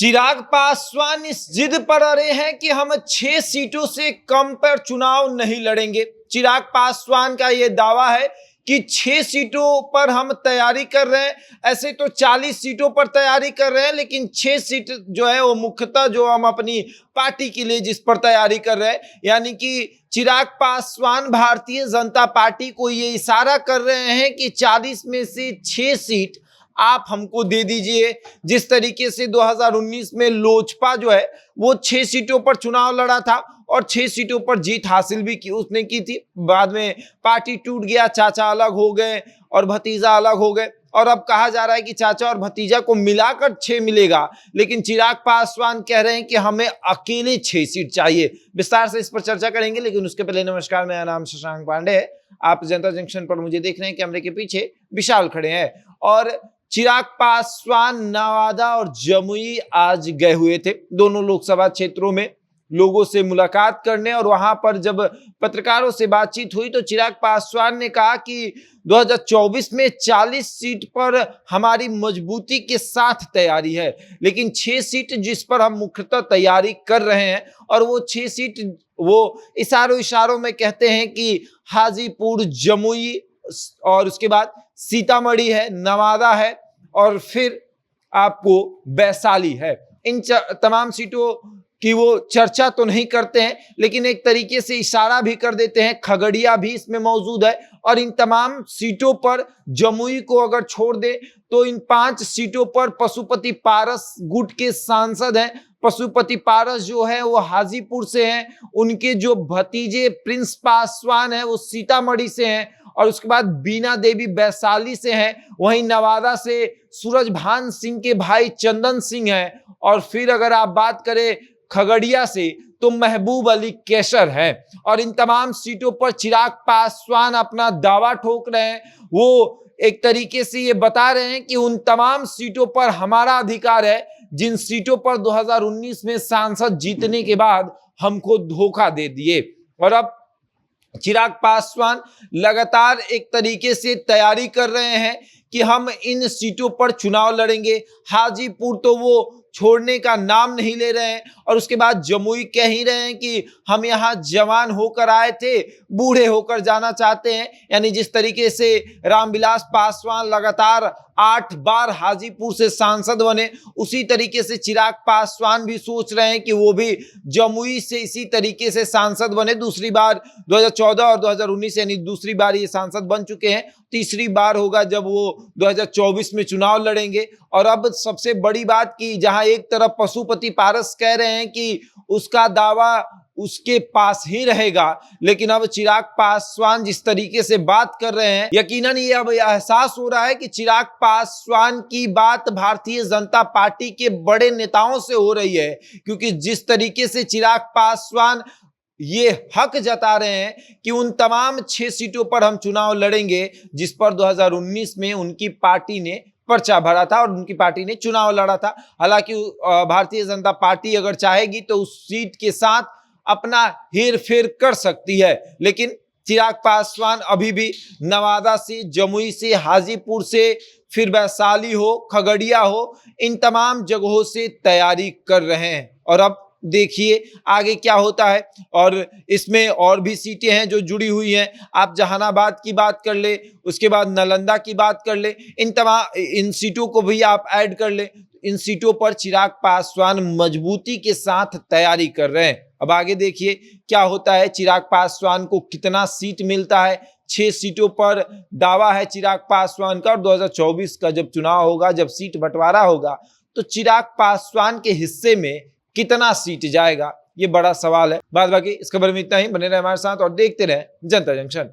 चिराग पासवान इस जिद पर अड़े हैं कि हम 6 सीटों से कम पर चुनाव नहीं लड़ेंगे। चिराग पासवान का यह दावा है कि 6 सीटों पर हम तैयारी कर रहे हैं। ऐसे तो 40 सीटों पर तैयारी कर रहे हैं, लेकिन 6 सीट जो है वो मुख्यतः जो हम अपनी पार्टी के लिए जिस पर तैयारी कर रहे हैं, यानी कि चिराग पासवान भारतीय जनता पार्टी को ये इशारा कर रहे हैं कि 40 में से 6 सीट आप हमको दे दीजिए। जिस तरीके से 2019 में लोजपा जो है वो 6 सीटों पर चुनाव लड़ा था और 6 सीटों पर जीत हासिल भी की उसने की थी। बाद में पार्टी टूट गया, चाचा अलग हो गए और भतीजा अलग हो गए, और अब कहा जा रहा है कि चाचा और भतीजा को मिलाकर 6 मिलेगा। लेकिन चिराग पासवान कह रहे हैं कि हमें अकेले 6 सीट चाहिए। विस्तार से इस पर चर्चा करेंगे, लेकिन उसके पहले नमस्कार, मेरा नाम शशांक पांडे है। आप जनता जंक्शन पर मुझे देख रहे हैं, कैमरे के पीछे विशाल खड़े हैं। और चिराग पासवान नवादा और जमुई आज गए हुए थे, दोनों लोकसभा क्षेत्रों में लोगों से मुलाकात करने, और वहां पर जब पत्रकारों से बातचीत हुई तो चिराग पासवान ने कहा कि 2024 में 40 सीट पर हमारी मजबूती के साथ तैयारी है, लेकिन 6 सीट जिस पर हम मुख्यतः तैयारी कर रहे हैं, और वो 6 सीट वो इशारों में कहते हैं कि हाजीपुर, जमुई, और उसके बाद सीतामढ़ी है, नवादा है, और फिर आपको वैशाली है। इन तमाम सीटों की वो चर्चा तो नहीं करते हैं, लेकिन एक तरीके से इशारा भी कर देते हैं। खगड़िया भी इसमें मौजूद है, और इन तमाम सीटों पर जमुई को अगर छोड़ दे तो इन 5 सीटों पर पशुपति पारस गुट के सांसद हैं। पशुपति पारस जो है वो हाजीपुर से हैं, उनके जो भतीजे प्रिंस पासवान है वो सीतामढ़ी से हैं, और उसके बाद बीना देवी वैशाली से हैं। वहीं नवादा से सूरजभान सिंह के भाई चंदन सिंह हैं, और फिर अगर आप बात करें खगड़िया से तो महबूब अली कैसर है। और इन तमाम सीटों पर चिराग पासवान अपना दावा ठोक रहे हैं। वो एक तरीके से ये बता रहे हैं कि उन तमाम सीटों पर हमारा अधिकार है जिन सीटों पर 2019 में सांसद जीतने के बाद हमको धोखा दे दिए। और अब चिराग पासवान लगातार एक तरीके से तैयारी कर रहे हैं कि हम इन सीटों पर चुनाव लड़ेंगे। हाजीपुर तो वो छोड़ने का नाम नहीं ले रहे हैं, और उसके बाद जमुई कह ही रहे हैं कि हम यहाँ जवान होकर आए थे, बूढ़े होकर जाना चाहते हैं। यानी जिस तरीके से रामविलास पासवान लगातार 8 बार हाजीपुर से सांसद बने, उसी तरीके से चिराग पासवान भी सोच रहे हैं कि वो भी जमुई से इसी तरीके से सांसद बने। दूसरी बार 2014 और 2019 यानी दूसरी बार ये सांसद बन चुके हैं, तीसरी बार होगा जब वो 2024 में चुनाव लड़ेंगे। और अब सबसे बड़ी बात कि जहां एक तरफ पशुपति पारस कह रहे हैं कि उसका दावा उसके पास ही रहेगा, लेकिन अब चिराग पासवान जिस तरीके से बात कर रहे हैं, यकीनन ये अब एहसास हो रहा है कि चिराग पासवान की बात भारतीय जनता पार्टी के बड़े नेताओं से हो रही है। क्योंकि जिस तरीके से चिराग पासवान ये हक जता रहे हैं कि उन तमाम 6 सीटों पर हम चुनाव लड़ेंगे जिस पर 2019 में उनकी पार्टी ने पर्चा भरा था और उनकी पार्टी ने चुनाव लड़ा था। हालांकि भारतीय जनता पार्टी अगर चाहेगी तो उस सीट के साथ अपना हेर फेर कर सकती है, लेकिन चिराग पासवान अभी भी नवादा से, जमुई से, हाजीपुर से, फिर वैशाली हो, खगड़िया हो, इन तमाम जगहों से तैयारी कर रहे हैं। और अब देखिए आगे क्या होता है। और इसमें और भी सीटें हैं जो जुड़ी हुई हैं। आप जहानाबाद की बात कर ले, उसके बाद नालंदा की बात कर ले, इन सीटों को भी आप ऐड कर ले। इन सीटों पर चिराग पासवान मजबूती के साथ तैयारी कर रहे हैं। अब आगे देखिए क्या होता है, चिराग पासवान को कितना सीट मिलता है। 6 सीटों पर दावा है चिराग पासवान का, और 2024 का जब चुनाव होगा, जब सीट बंटवारा होगा, तो चिराग पासवान के हिस्से में कितना सीट जाएगा, ये बड़ा सवाल है। बात बाकी इस खबर में इतना ही। बने रहे हमारे साथ और देखते रहे जनता जंक्शन।